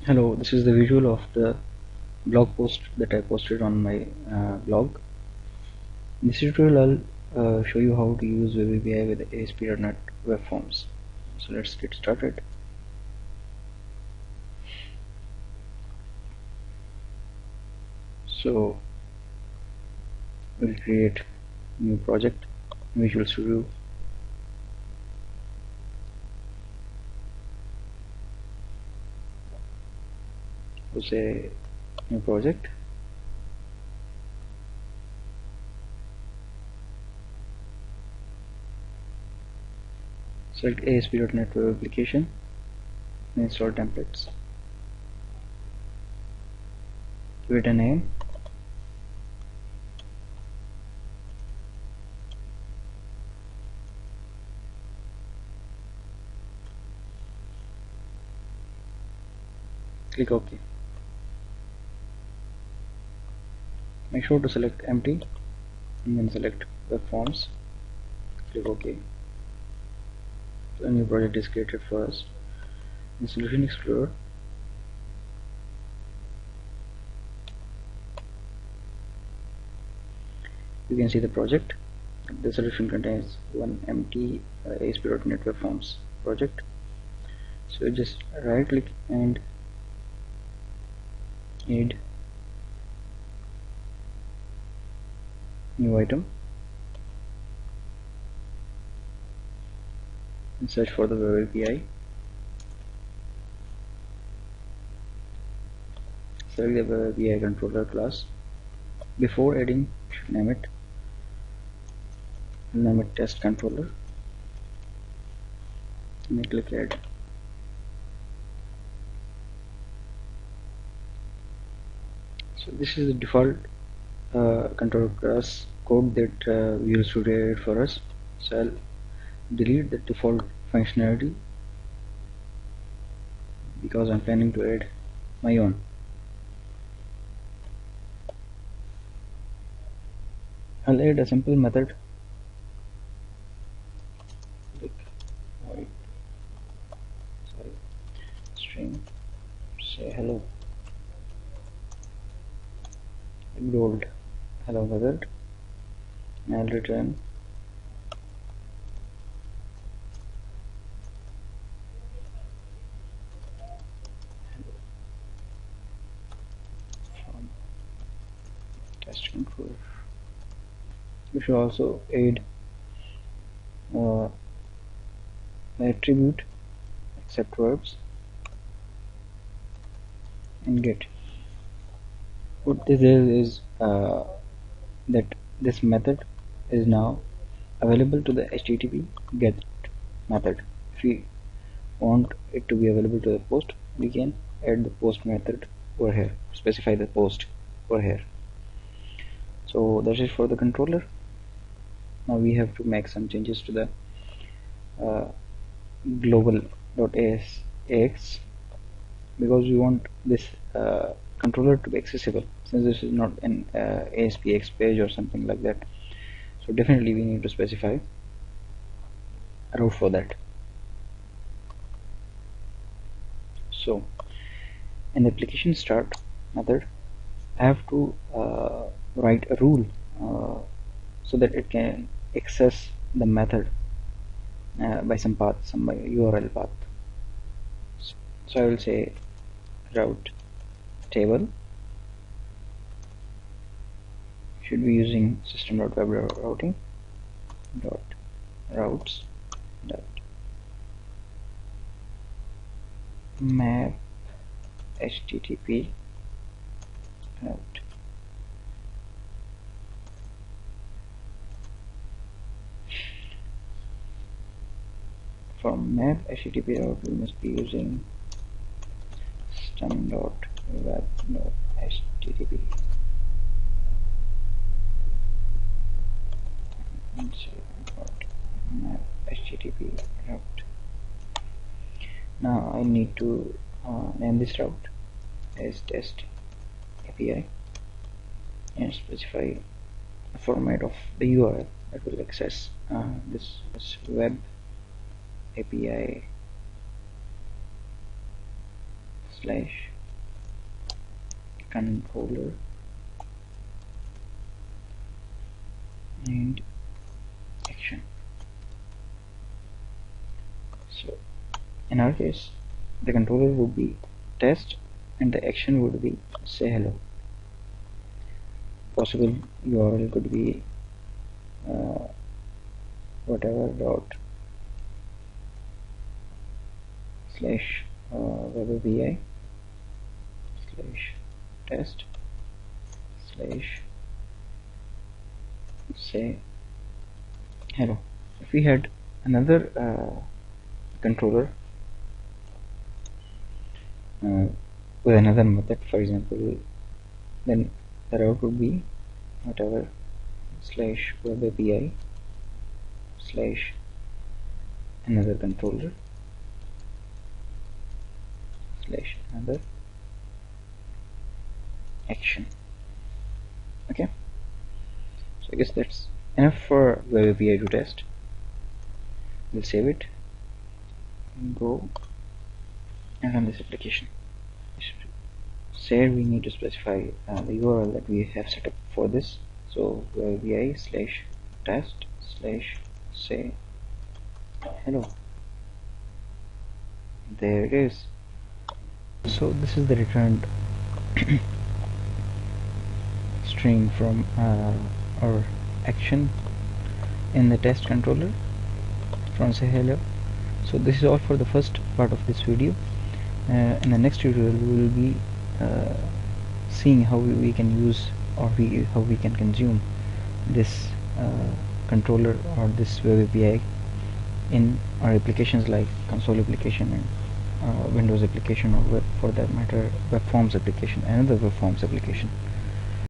Hello, this is the visual of the blog post that I posted on my blog. In this tutorial, I'll show you how to use Web API with ASP NET Web Forms. So let's get started. So we'll create new project, Visual Studio. We'll say new project. Select ASP.NET Web Application and install templates. Give it a name. Click OK. Make sure to select empty and then select Web Forms. Click OK. So a new project is created for us. In Solution Explorer, you can see the project. The solution contains one empty ASP.NET Web Forms project. So just right click and add new item and search for the Web API. Select the Web API controller class. Before adding, you should name it test controller and then click add. So this is the default controller class code that Visual Studio added for us. So I'll delete the default functionality because I'm planning to add my own. I'll add a simple method like void string say hello, good old hello method, and I'll return from test controller. We should also add the attribute accept verbs and get. What this is that this method is now available to the HTTP get method. If we want it to be available to the post, we can add the post method over here, specify the post over here. So that is for the controller. Now we have to make some changes to the global.ax because we want this controller to be accessible, since this is not an ASPX page or something like that. So definitely we need to specify a route for that. So in the application start method, I have to write a rule so that it can access the method by some path, some URL path. So I will say route table should be using system.web routing dot routes dot map http route. From map http route we must be using system.web.http and map http route. Now I need to name this route as test API and specify the format of the URL that will access this web API slash controller and action. So in our case, the controller would be test and the action would be say hello. Possible URL could be whatever dot slash web API slash test slash say hello. If we had another controller with another method, for example, then the route would be whatever slash web API slash another controller slash another action. Okay, so I guess that's enough for web API to test. We'll save it, go and run this application. Say we need to specify the URL that we have set up for this. So web API slash test slash say hello. There it is. So this is the returned string from our action in the test controller from say hello. So this is all for the first part of this video. In the next tutorial we will be seeing how we can use or how we can consume this controller or this web API in our applications like console application and Windows application, or for that matter web forms application, another web forms application.